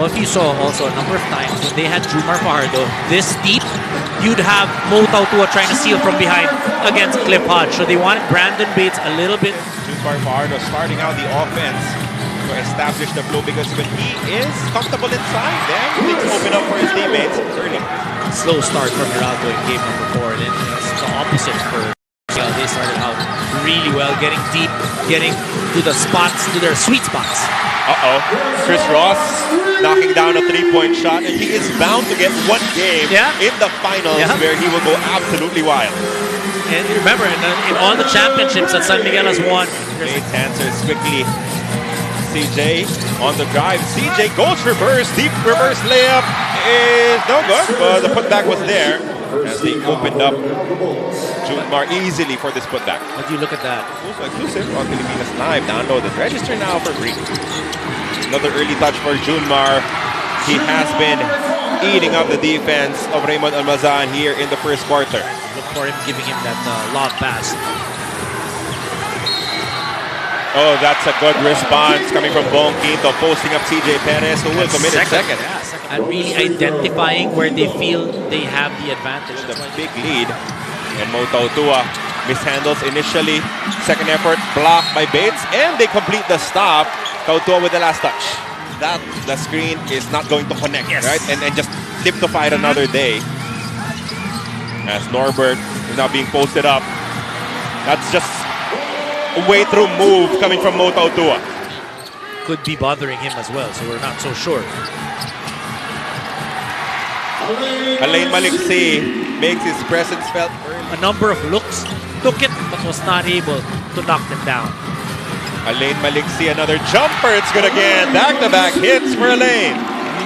Well, if you saw also a number of times when they had Jumar Fajardo this deep, you'd have Mo Tautua trying to seal from behind against Cliff Hodge. So they wanted Brandon Bates a little bit. Jumar Fajardo starting out the offense to establish the flow, because when he is comfortable inside, then things open up for his teammates early. Slow start from Meralco in game number 4. Then it's the opposite for they started out really well, getting deep, getting to the spots, to their sweet spots. Chris Ross knocking down a 3-point shot, and he is bound to get one game in the finals where he will go absolutely wild. And remember, in all the championships that San Miguel has won, Bates answers quickly. CJ on the drive. CJ goes reverse. Deep reverse layup is no good, but the putback was there as they opened up Junmar easily for this putback. But you look at that. Also exclusive on Pilipinas Live. Download and register now for free. Another early touch for Junmar. He has been eating up the defense of Raymond Almazan here in the first quarter. Look for him giving him that lob pass. Oh, that's a good response coming from Bong Quinto, posting up CJ Perez, who will commit his second. And really identifying where they feel they have the advantage. The big lead. And Mo Tautua mishandles initially. Second effort blocked by Bates, and they complete the stop. Tautua with the last touch. That the screen is not going to connect, right? And just tip to fire another day. As Norbert is now being posted up. That's just a way through move coming from Mo Tautua. Could be bothering him as well, so we're not so sure. Alain Maliksi makes his presence felt early. A number of looks, took it, but was not able to knock them down. Alain Maliksi, another jumper. It's good again. Back-to-back hits for Alain.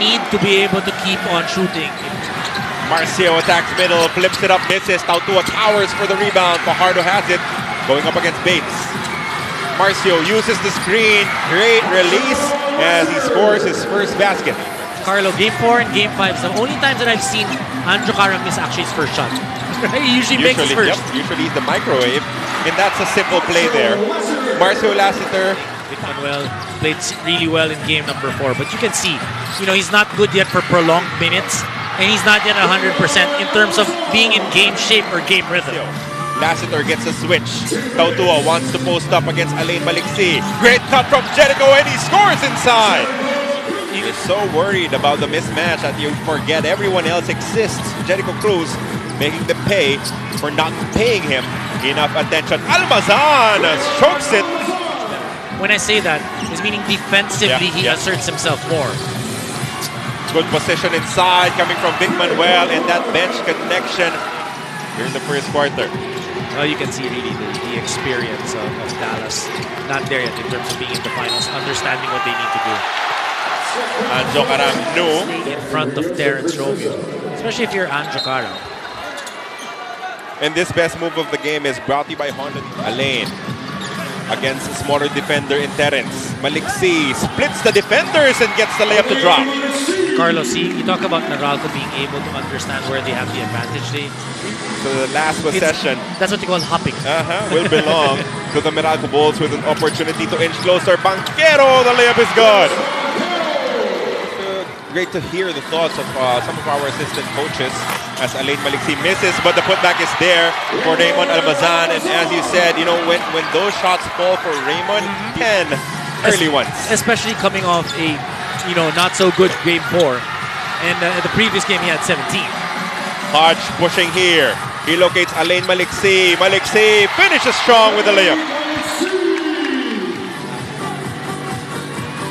Need to be able to keep on shooting. Marcio attacks middle, flips it up, misses. Tautua towers for the rebound. Fajardo has it, going up against Bates. Marcio uses the screen. Great release as he scores his first basket. Carlo, game 4 and game 5 is the only times that I've seen Andrew Carang miss actually his first shot. He usually makes his first. Usually he's the microwave, and that's a simple play there. Marcio Lassiter. Manuel played really well in game number 4, but you can see, he's not good yet for prolonged minutes, and he's not yet 100% in terms of being in game shape or game rhythm. Lassiter gets a switch. Tautua wants to post up against Alain Maliksi. Great cut from Jericho, and he scores inside. He is so worried about the mismatch that you forget everyone else exists. Jericho Cruz making them pay for not paying him enough attention. Almazan chokes it. When I say that, it's meaning defensively he asserts himself more. Good position inside coming from Vic Manuel, and that bench connection here in the first quarter. Well, you can see really the experience of Dallas. Not there yet in terms of being in the finals, understanding what they need to do. Anjo Carang knew. In front of Terrence Romeo, especially if you're Anjo Carang. And this best move of the game is brought to you by Honda. Alain against a smaller defender in Terrence. Maliksi splits the defenders and gets the layup to drop. Carlos, you talk about Meralco being able to understand where they have the advantage. So the last possession, that's what you call hopping. Will belong to the Meralco Bolts with an opportunity to inch closer. Banquero, the layup is good. Great to hear the thoughts of some of our assistant coaches as Alain Maliksi misses, but the putback is there for Raymond Almazan. And as you said, when those shots fall for Raymond, 10 early ones. Especially coming off a not so good game 4, and the previous game he had 17. Hodge pushing here. He locates Alain Maliksi. Maliksi finishes strong with the layup.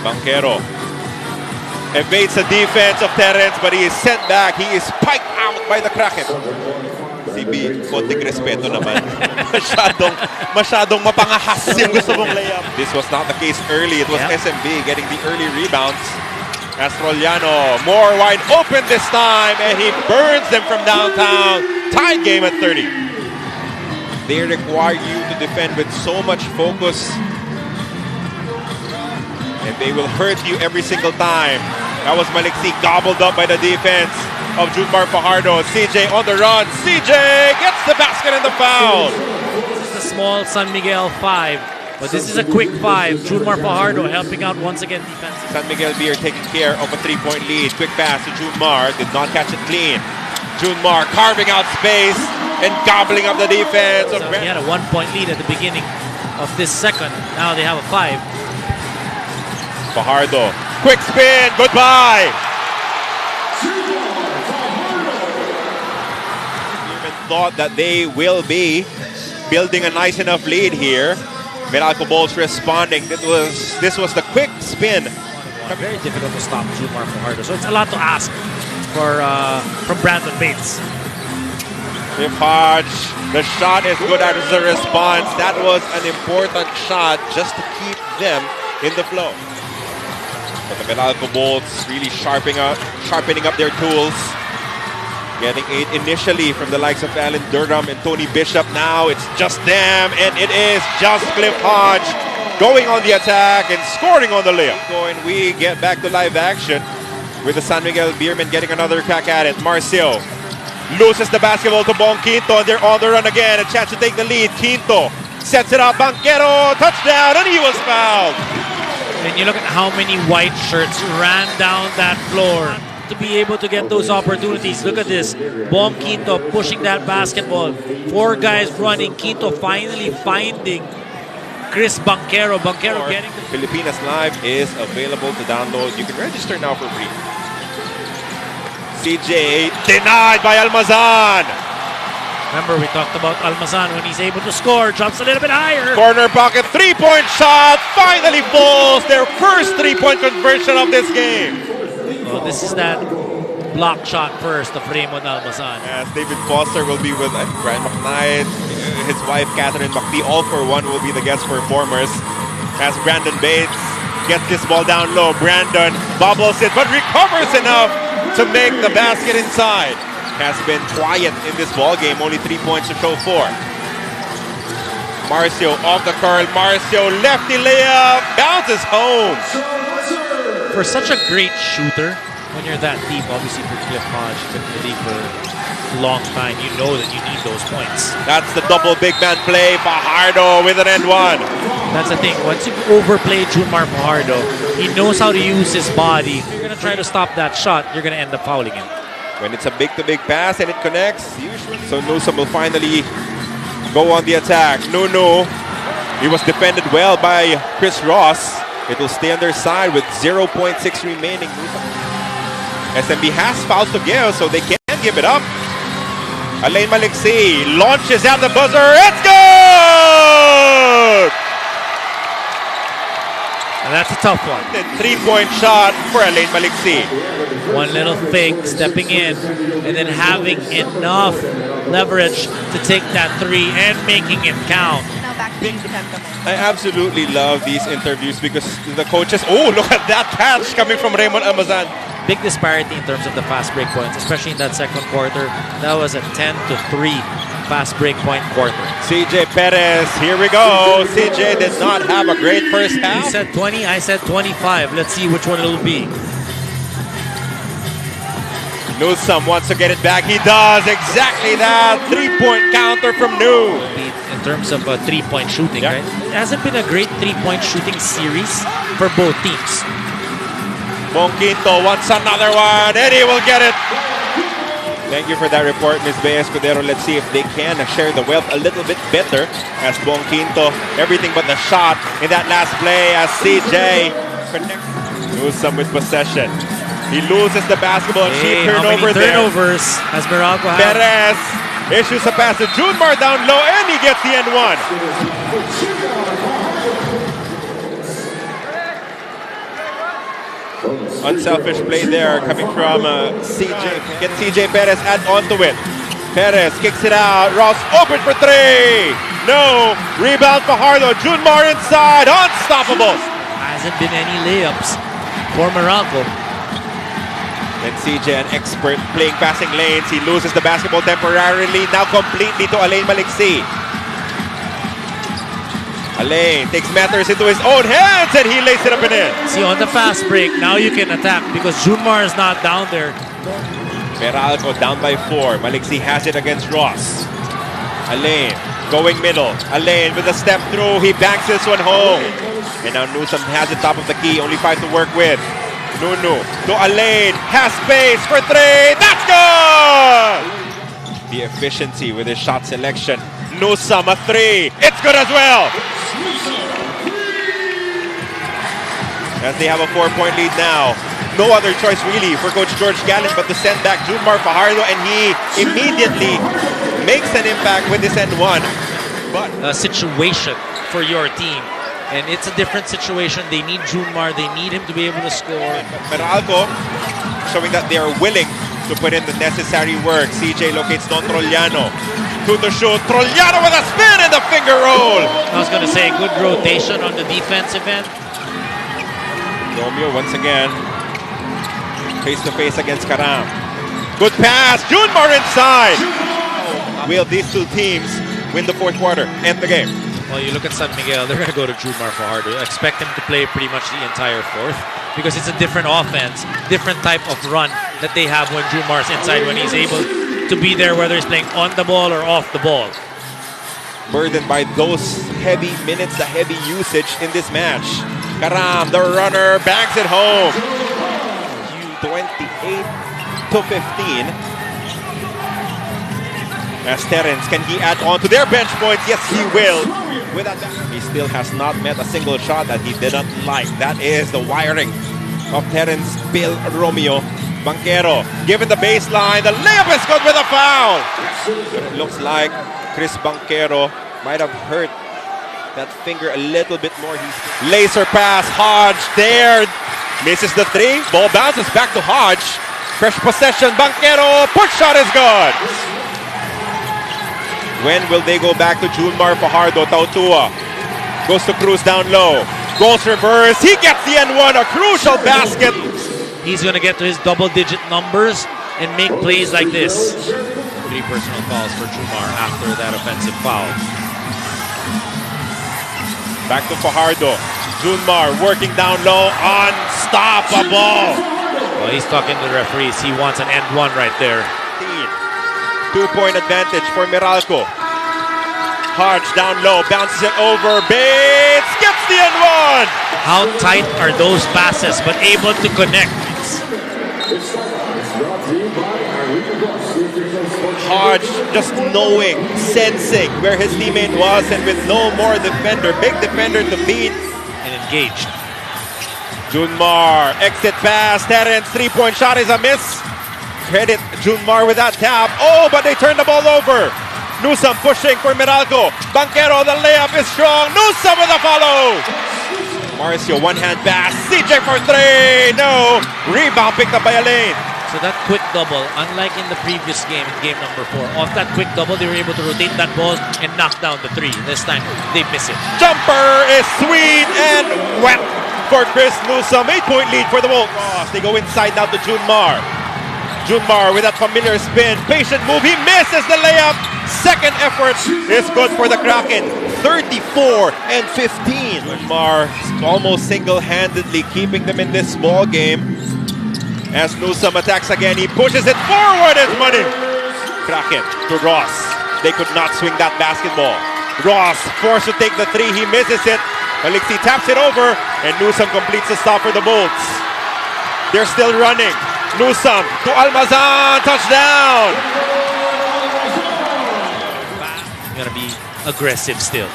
Banquero evades the defense of Terrence, but he is sent back. He is spiked out by the Kraken. CB, konting respeto naman. masyadong mapangahas yung gusto mong layup. This was not the case early. It was SMB getting the early rebounds. Astroliano, more wide open this time, and he burns them from downtown. Tied game at 30. They require you to defend with so much focus, and they will hurt you every single time. That was Maliksi gobbled up by the defense of Junmar Fajardo. CJ on the run. CJ gets the basket and the foul. This is the small San Miguel 5 But this is a quick 5. Junmar Fajardo helping out once again defensively. San Miguel Beer taking care of a 3-point lead. Quick pass to Junmar. Did not catch it clean. Junmar carving out space and gobbling up the defense. So he had a 1-point lead at the beginning of this second. Now they have a 5. Fajardo. Quick spin. Goodbye. Beermen thought that they will be building a nice enough lead here. Meralco Bolts responding. This was the quick spin. Very difficult to stop Junmar Fajardo. So it's a lot to ask for from Brandon Bates. If Hodge, the shot is good as a response. That was an important shot just to keep them in the flow. But the Meralco Bolts really sharpening up their tools. Getting aid initially from the likes of Alan Durham and Tony Bishop. Now it's just them, and it is just Cliff Hodge going on the attack and scoring on the layup. And we get back to live action with the San Miguel Beermen getting another crack at it. Marcio loses the basketball to Bong Quinto, and they're on the run again. A chance to take the lead. Quinto sets it up. Banquero, touchdown, and he was fouled. And you look at how many white shirts ran down that floor to be able to get those opportunities. Look at this. Bong Quinto pushing that basketball. 4 guys running. Quinto finally finding Chris Banquero. Banquero getting the... Filipinas Live is available to download. You can register now for free. CJ denied by Almazan. Remember, we talked about Almazan when he's able to score. Jumps a little bit higher. Corner pocket, 3-point shot. Finally falls. Their first 3-point conversion of this game. Well, this is that block shot first of Raymond Almazan. As David Foster will be with Brian McKnight, his wife Catherine McPhee, all for one will be the guest performers. As Brandon Bates gets this ball down low, Brandon bobbles it but recovers enough to make the basket inside. Has been quiet in this ball game, only 3 points to show for. Marcio off the curl, Marcio lefty layup, bounces home. For such a great shooter, when you're that deep, obviously for Cliff Hodge, been in the league for a long time, you know that you need those points. That's the double big man play. Fajardo with an end one. That's the thing. Once you overplay Junmar Fajardo, he knows how to use his body. If you're going to try to stop that shot, you're going to end up fouling him. When it's a big-to-big pass and it connects, usually. So Newsom will finally go on the attack. Nunu, he was defended well by Chris Ross. It will stay on their side with 0.6 remaining. SMB has fouls to give, so they can't give it up. Alain Maliksi launches at the buzzer. It's good! And that's a tough one. 3-point shot for Alain Maliksi. One little fake, stepping in, and then having enough leverage to take that 3 and making it count. I absolutely love these interviews because the coaches, oh, look at that catch coming from Raymond Almazan. Big disparity in terms of the fast break points, especially in that second quarter. That was a 10-3 fast break point quarter. CJ Perez, here we go. CJ did not have a great first half. He said 20, I said 25. Let's see which one it'll be. Newsom wants to get it back. He does exactly that. 3-point counter from New. In terms of 3-point shooting, right? It hasn't been a great 3-point shooting series for both teams. Bong Quinto wants another one, and he will get it. Thank you for that report, Ms. Escudero. Let's see if they can share the wealth a little bit better as Bong Quinto, everything but the shot in that last play as CJ connects. Newsom with possession. He loses the basketball. Hey, how many turnovers has Meralco had? Perez issues a pass to Junmar down low, and he gets the end one. Unselfish play there coming from CJ. Get CJ Perez add on to it. Perez kicks it out. Ross open for 3. No. Rebound Fajardo. Junmar inside. Unstoppable. Hasn't been any layups for Meralco. And CJ, an expert playing passing lanes. He loses the basketball temporarily. Now completely to Alain Maliksi. Alain takes matters into his own hands and he lays it up and in. See, on the fast break, now you can attack because Junmar is not down there. Meralco down by 4. Maliksi has it against Ross. Alain Going middle. Alain with a step through. He banks this one home. And now Newsome has the top of the key. Only 5 to work with. Nunu to Alain. Has space for 3. That's good! The efficiency with his shot selection. Newsome, a 3. It's good as well! As they have a 4-point lead now. No other choice really for Coach George Gallen but to send back Junmar Fajardo, and he immediately makes an impact with this N1. But a situation for your team, and it's a different situation. They need Junmar, they need him to be able to score. Meralco showing that they are willing to put in the necessary work. CJ locates Don Trollano. To the shoot. Trollano with a spin and the finger roll. I was going to say good rotation on the defensive end. Romeo once again face-to-face against Karam. Good pass. Junmar inside. Will these two teams win the fourth quarter? End the game. Well, you look at San Miguel, they're going to go to Junmar Fajardo. Expect him to play pretty much the entire fourth because it's a different offense, different type of run that they have when Junmar's inside, when he's able to be there, whether he's playing on the ball or off the ball. Burdened by those heavy minutes, the heavy usage in this match. Karam, the runner, banks it home. 28 to 15. As Terence, can he add on to their bench points? Yes, he will. He still has not met a single shot that he didn't like. That is the wiring of Terence Bill Romeo. Banquero, given the baseline, the layup is good with a foul. It looks like Chris Banquero might have hurt that finger a little bit more. Laser pass, Hodge there. Misses the 3. Ball bounces back to Hodge. Fresh possession, Banquero. Push shot is good. When will they go back to Junmar Fajardo? Tautua goes to Cruz down low. Goals reverse. He gets the N1. A crucial basket. He's going to get to his double-digit numbers and make plays like this. 3 personal fouls for Junmar after that offensive foul. Back to Fajardo. Junmar working down low. Unstoppable. Well, he's talking to the referees. He wants an end one right there. 2-point advantage for Meralco. Hodge down low. Bounces it over. Bates gets the N1. How tight are those passes, but able to connect? Hodge just knowing, sensing where his teammate was, and with no more defender, big defender to beat. And engaged. Junmar, exit pass, Terence, 3-point shot is a miss. Credit Junmar with that tap. Oh, but they turned the ball over. Newsome pushing for Meralco. Banquero, the layup is strong. Newsome with a follow. Marcio, one-hand pass. CJ for 3. No. Rebound picked up by Alain. So that quick double, unlike in the previous game, in game number 4, off that quick double, they were able to rotate that ball and knock down the 3. This time, they miss it. Jumper is sweet and wet for Chris Newsome. 8-point lead for the Bolts. They go inside now to Junmar. Junmar with that familiar spin. Patient move. He misses the layup. Second effort is good for the Kraken. 34 and 15. Junmar almost single-handedly keeping them in this ball game. As Newsome attacks again, he pushes it forward. It's money. Kraken to Ross. They could not swing that basketball. Ross forced to take the 3. He misses it. Alexi taps it over, and Newsome completes the stop for the Bolts. They're still running. Newsome to Almazan. Touchdown. Gonna be aggressive still.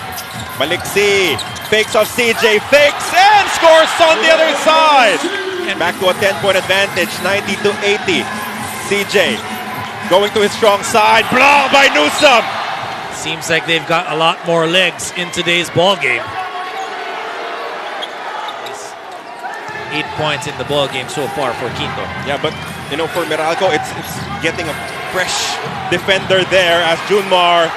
Maliksi fakes off CJ, fakes and scores on the other side. And back to a 10-point advantage, 90 to 80. CJ going to his strong side, blocked by Newsome. Seems like they've got a lot more legs in today's ball game. 8 points in the ball game so far for Quinto. Yeah, but you know, for Meralco, it's getting a fresh defender there as Junmar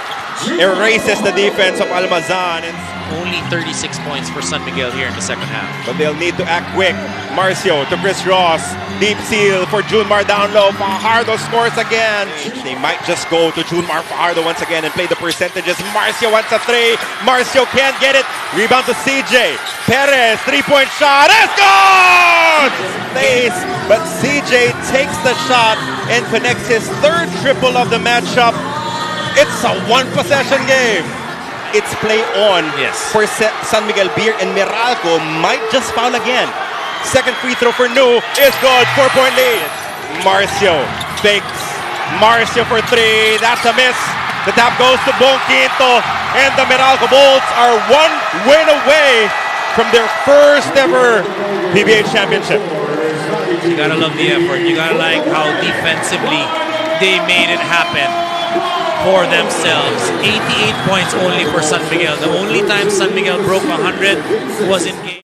erases the defense of Almazan. And only 36 points for San Miguel here in the second half. But they'll need to act quick. Marcio to Chris Ross. Deep seal for Junmar down low. Fajardo scores again. They might just go to Junmar Fajardo once again and play the percentages. Marcio wants a 3. Marcio can't get it. Rebound to CJ. Perez, 3-point shot. It's gone! Face, but CJ takes the shot and connects his 3rd triple of the matchup. It's a 1-possession game. its play on Yes. for San Miguel Beer, and Meralco might just foul again. Second free throw for Nu is good. 4-point lead. Marcio fakes. Marcio for three. That's a miss. The tap goes to Bonquito, and the Meralco Bolts are one win away from their first ever PBA championship. You gotta love the effort. You gotta like how defensively they made it happen for themselves. 88 points only for San Miguel. The only time San Miguel broke 100 was in game.